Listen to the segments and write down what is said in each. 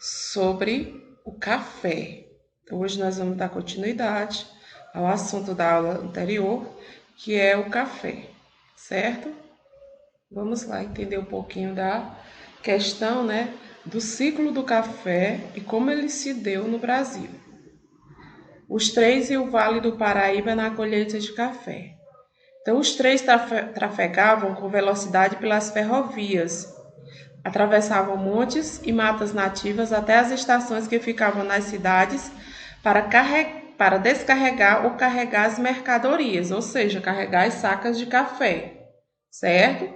sobre o café. Então, hoje nós vamos dar continuidade ao assunto da aula anterior, que é o café, certo? Vamos lá entender um pouquinho da questão, do ciclo do café e como ele se deu no Brasil. Os três e o Vale do Paraíba na colheita de café. Então, os três trafegavam com velocidade pelas ferrovias, atravessavam montes e matas nativas até as estações que ficavam nas cidades para descarregar ou carregar as mercadorias, ou seja, carregar as sacas de café, certo?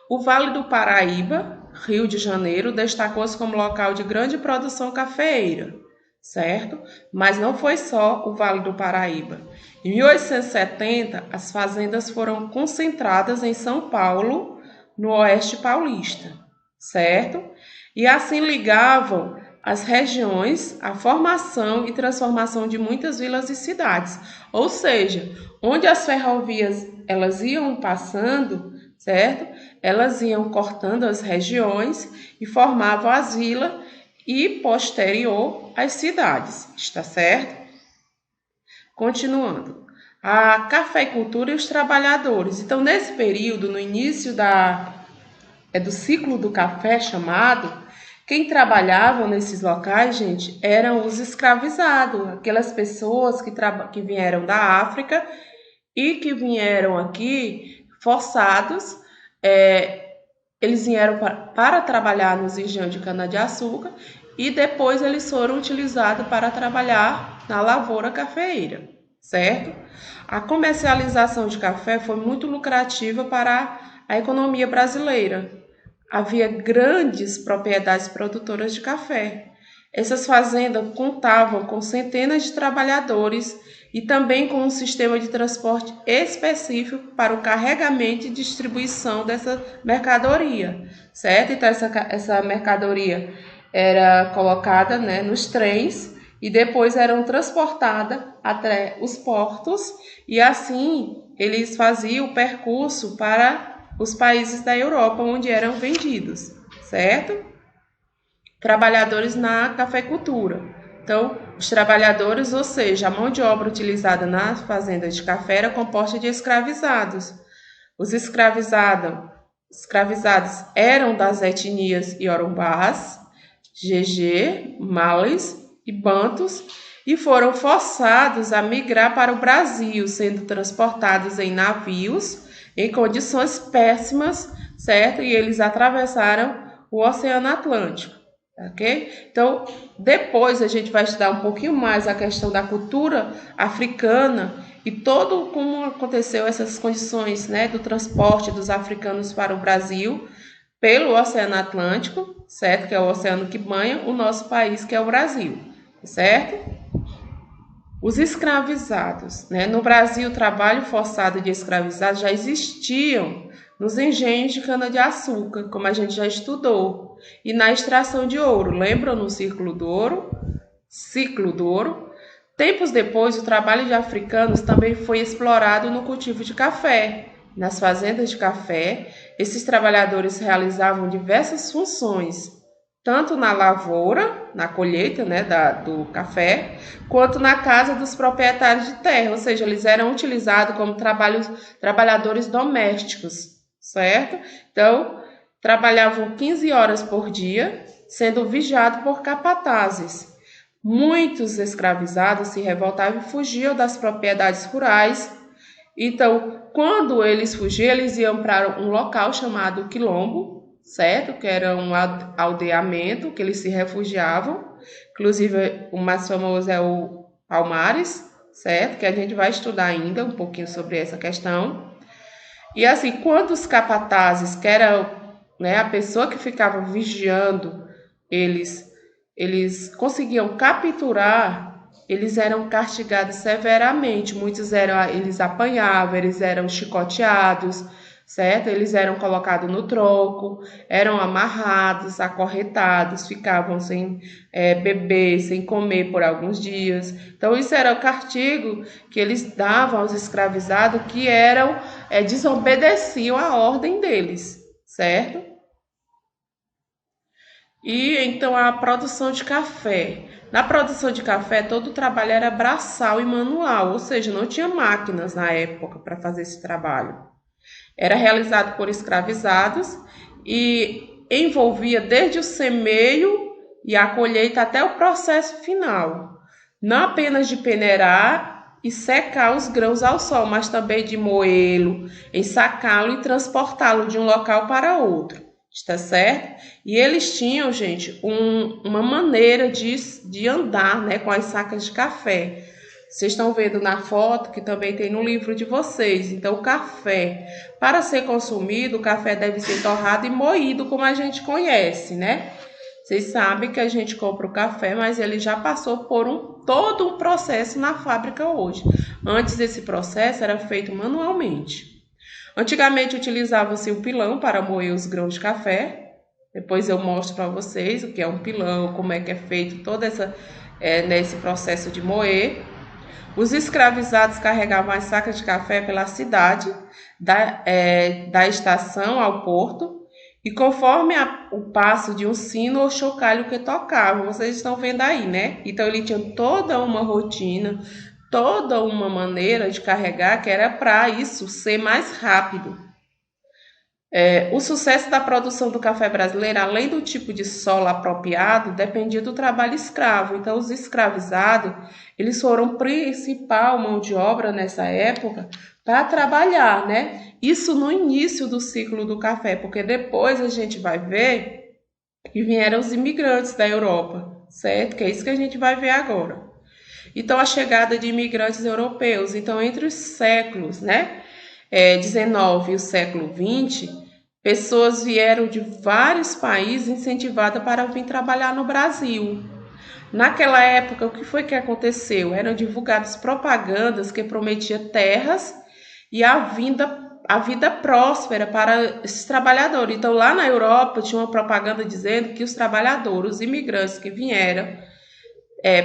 O Vale do Paraíba, Rio de Janeiro, destacou-se como local de grande produção cafeeira, certo? Mas não foi só o Vale do Paraíba. Em 1870, as fazendas foram concentradas em São Paulo, no oeste paulista, certo? E assim ligavam as regiões à formação e transformação de muitas vilas e cidades. Ou seja, onde as ferrovias elas iam passando, certo? Elas iam cortando as regiões e formavam as vilas e posterior as cidades, está certo? Continuando. A cafeicultura e os trabalhadores. Então, nesse período, no início do ciclo do café chamado, quem trabalhava nesses locais, gente, eram os escravizados, aquelas pessoas que vieram da África e que vieram aqui forçados, eles vieram para trabalhar nos engenhos de cana-de-açúcar e depois eles foram utilizados para trabalhar na lavoura cafeeira, certo? A comercialização de café foi muito lucrativa para a economia brasileira. Havia grandes propriedades produtoras de café. Essas fazendas contavam com centenas de trabalhadores e também com um sistema de transporte específico para o carregamento e distribuição dessa mercadoria, certo? Então, essa mercadoria era colocada, nos trens e depois eram transportadas até os portos e assim eles faziam o percurso para os países da Europa onde eram vendidos, certo? Trabalhadores na cafeicultura. Então, os trabalhadores, ou seja, a mão de obra utilizada nas fazendas de café era composta de escravizados. Os escravizados eram das etnias iorubás, Jeje, Malis e Bantus e foram forçados a migrar para o Brasil, sendo transportados em navios em condições péssimas, certo? E eles atravessaram o Oceano Atlântico, ok? Então, depois a gente vai estudar um pouquinho mais a questão da cultura africana e todo como aconteceu essas condições, do transporte dos africanos para o Brasil pelo Oceano Atlântico, certo? Que é o oceano que banha o nosso país, que é o Brasil, certo? Os escravizados, No Brasil, o trabalho forçado de escravizados já existiam nos engenhos de cana-de-açúcar, como a gente já estudou, e na extração de ouro. Lembram no ciclo do ouro? Tempos depois, o trabalho de africanos também foi explorado no cultivo de café. Nas fazendas de café, esses trabalhadores realizavam diversas funções, tanto na lavoura, na colheita do café, quanto na casa dos proprietários de terra, ou seja, eles eram utilizados como trabalhadores domésticos, certo? Então, trabalhavam 15 horas por dia, sendo vigiados por capatazes. Muitos escravizados se revoltavam e fugiam das propriedades rurais. Então, quando eles fugiam, eles iam para um local chamado quilombo, certo? Que era um aldeamento que eles se refugiavam. Inclusive, o mais famoso é o Palmares, certo? Que a gente vai estudar ainda um pouquinho sobre essa questão. E assim, quando os capatazes, que era a pessoa que ficava vigiando, eles conseguiam capturar, eles eram castigados severamente. Eles apanhavam, eles eram chicoteados, certo? Eles eram colocados no tronco, eram amarrados, acorrentados, ficavam sem beber, sem comer por alguns dias. Então, isso era o castigo que eles davam aos escravizados que desobedeciam a ordem deles, certo? E então a produção de café. Na produção de café, todo o trabalho era braçal e manual, ou seja, não tinha máquinas na época para fazer esse trabalho. Era realizado por escravizados e envolvia desde o semeio e a colheita até o processo final. Não apenas de peneirar e secar os grãos ao sol, mas também de moê-lo, ensacá-lo e transportá-lo de um local para outro. Está certo? E eles tinham, gente, uma maneira de andar, né, com as sacas de café. Vocês estão vendo na foto que também tem no livro de vocês. Então, o café, para ser consumido, o café deve ser torrado e moído, como a gente conhece, né? Vocês sabem que a gente compra o café, mas ele já passou por todo um processo na fábrica hoje. Antes desse processo era feito manualmente. Antigamente utilizava-se o pilão para moer os grãos de café. Depois eu mostro para vocês o que é um pilão, como é que é feito todo nesse processo de moer. Os escravizados carregavam as sacas de café pela cidade, da estação ao porto, e conforme o passo de um sino ou chocalho que tocavam, vocês estão vendo aí, né? Então ele tinha toda uma rotina, toda uma maneira de carregar que era para isso ser mais rápido. O sucesso da produção do café brasileiro, além do tipo de solo apropriado, dependia do trabalho escravo. Então, os escravizados, eles foram principal mão de obra nessa época para trabalhar, né? Isso no início do ciclo do café, porque depois a gente vai ver que vieram os imigrantes da Europa, certo? Que é isso que a gente vai ver agora. Então, a chegada de imigrantes europeus. Então, entre os séculos, né? 19 e o século 20, pessoas vieram de vários países incentivadas para vir trabalhar no Brasil. Naquela época, o que foi que aconteceu? Eram divulgadas propagandas que prometiam terras e a vida próspera para esses trabalhadores. Então, lá na Europa, tinha uma propaganda dizendo que os trabalhadores, os imigrantes que vieram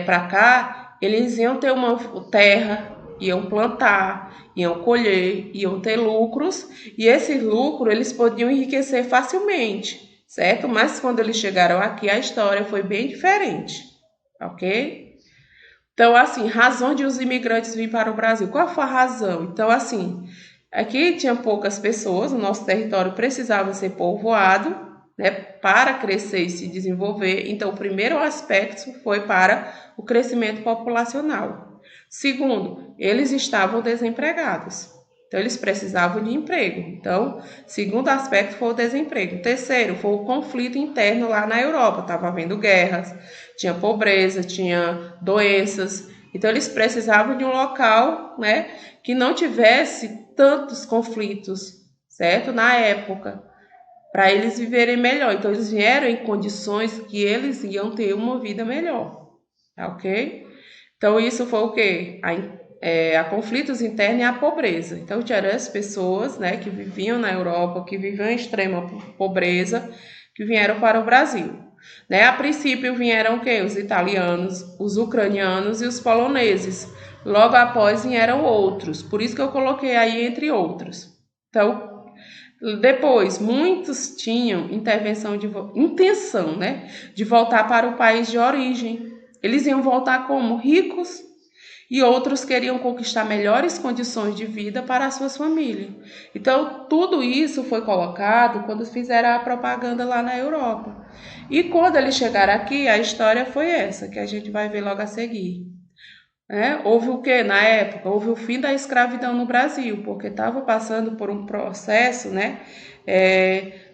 para cá, eles iam ter uma terra, iam plantar, iam colher, iam ter lucros, e esses lucros eles podiam enriquecer facilmente, certo? Mas quando eles chegaram aqui, a história foi bem diferente, ok? Então, assim, razão de os imigrantes virem para o Brasil. Qual foi a razão? Então, assim, aqui tinha poucas pessoas, o nosso território precisava ser povoado, né, para crescer e se desenvolver. Então, o primeiro aspecto foi para o crescimento populacional. Segundo, eles estavam desempregados. Então, eles precisavam de emprego. Então, segundo aspecto foi o desemprego. Terceiro, foi o conflito interno lá na Europa. Estava havendo guerras, tinha pobreza, tinha doenças. Então, eles precisavam de um local, né, que não tivesse tantos conflitos, certo? Na época, para eles viverem melhor. Então, eles vieram em condições que eles iam ter uma vida melhor, ok? Então, isso foi o quê? A conflitos internos e a pobreza. Então, tinham as pessoas, né, que viviam na Europa, que viviam em extrema pobreza, que vieram para o Brasil. Né? A princípio vieram o quê? Os italianos, os ucranianos e os poloneses. Logo após vieram outros. Por isso que eu coloquei aí entre outros. Então, depois, muitos tinham intenção, né, de voltar para o país de origem. Eles iam voltar como ricos e outros queriam conquistar melhores condições de vida para as suas famílias. Então, tudo isso foi colocado quando fizeram a propaganda lá na Europa. E quando eles chegaram aqui, a história foi essa, que a gente vai ver logo a seguir. Houve o que na época? Houve o fim da escravidão no Brasil, porque estava passando por um processo, né,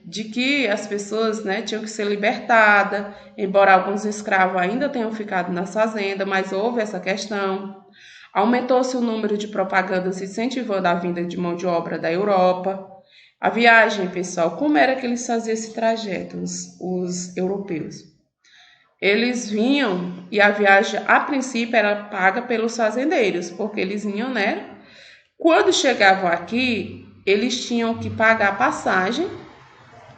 de que as pessoas, né, tinham que ser libertadas, embora alguns escravos ainda tenham ficado nas fazendas, mas houve essa questão. Aumentou-se o número de propagandas incentivando a vinda de mão de obra da Europa. A viagem, pessoal, como era que eles faziam esse trajeto, os europeus? Eles vinham e a viagem, a princípio, era paga pelos fazendeiros, porque eles vinham, né? Quando chegavam aqui, eles tinham que pagar a passagem,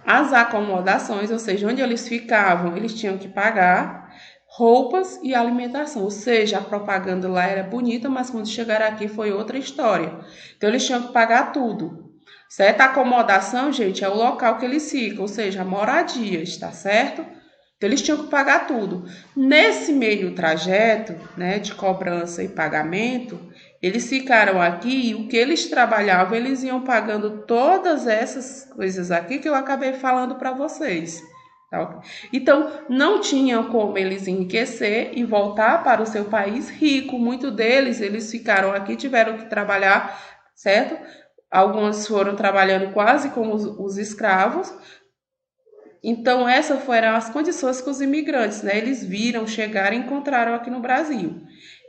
as acomodações, ou seja, onde eles ficavam, eles tinham que pagar roupas e alimentação. Ou seja, a propaganda lá era bonita, mas quando chegaram aqui foi outra história. Então, eles tinham que pagar tudo. Certo? A acomodação, gente, é o local que eles ficam, ou seja, a moradia, está certo? Então, eles tinham que pagar tudo. Nesse meio trajeto, né, de cobrança e pagamento, eles ficaram aqui e o que eles trabalhavam, eles iam pagando todas essas coisas aqui que eu acabei falando para vocês. Tá? Então, não tinham como eles enriquecer e voltar para o seu país rico. Muitos deles, eles ficaram aqui, tiveram que trabalhar, certo? Alguns foram trabalhando quase como os escravos. Então, essas foram as condições que os imigrantes, né, eles viram, chegaram e encontraram aqui no Brasil.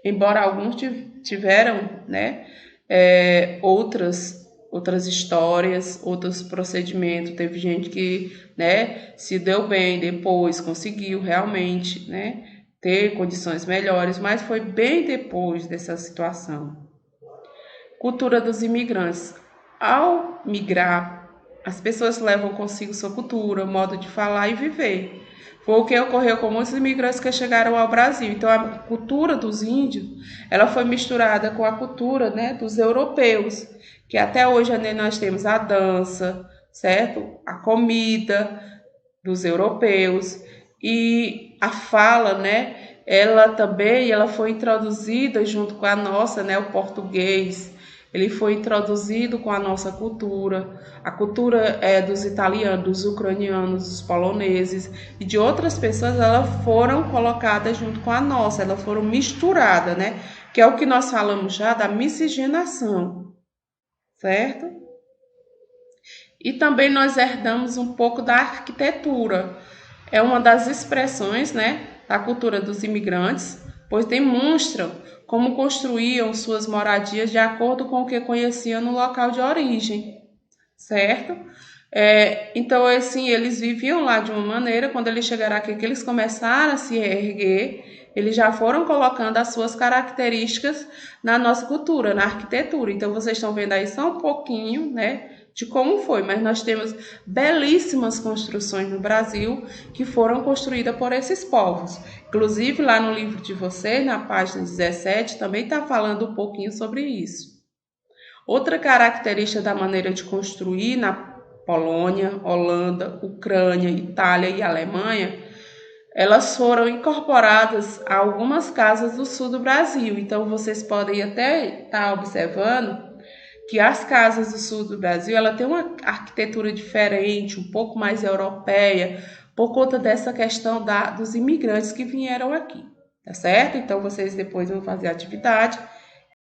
Embora alguns tiveram, né, outras histórias, outros procedimentos. Teve gente que, né, se deu bem depois, conseguiu realmente, né, ter condições melhores, mas foi bem depois dessa situação. Cultura dos imigrantes. Ao migrar, as pessoas levam consigo sua cultura, modo de falar e viver. Foi o que ocorreu com muitos imigrantes que chegaram ao Brasil. Então, a cultura dos índios, ela foi misturada com a cultura, né, dos europeus, que até hoje nós temos a dança, certo? A comida dos europeus e a fala, né? Ela foi introduzida junto com a nossa, né, o português. Ele foi introduzido com a nossa cultura, a cultura dos italianos, dos ucranianos, dos poloneses e de outras pessoas, elas foram colocadas junto com a nossa, elas foram misturadas, né? Que é o que nós falamos já da miscigenação, certo? E também nós herdamos um pouco da arquitetura. É uma das expressões, né, da cultura dos imigrantes, pois demonstram como construíam suas moradias de acordo com o que conheciam no local de origem, certo? Então, assim, eles viviam lá de uma maneira, quando eles chegaram aqui, que eles começaram a se erguer, eles já foram colocando as suas características na nossa cultura, na arquitetura. Então, vocês estão vendo aí só um pouquinho, né, de como foi, mas nós temos belíssimas construções no Brasil que foram construídas por esses povos. Inclusive, lá no livro de vocês, na página 17, também está falando um pouquinho sobre isso. Outra característica da maneira de construir na Polônia, Holanda, Ucrânia, Itália e Alemanha, elas foram incorporadas a algumas casas do sul do Brasil. Então, vocês podem até estar observando que as casas do sul do Brasil, ela tem uma arquitetura diferente, um pouco mais europeia, por conta dessa questão dos imigrantes que vieram aqui, tá certo? Então, vocês depois vão fazer a atividade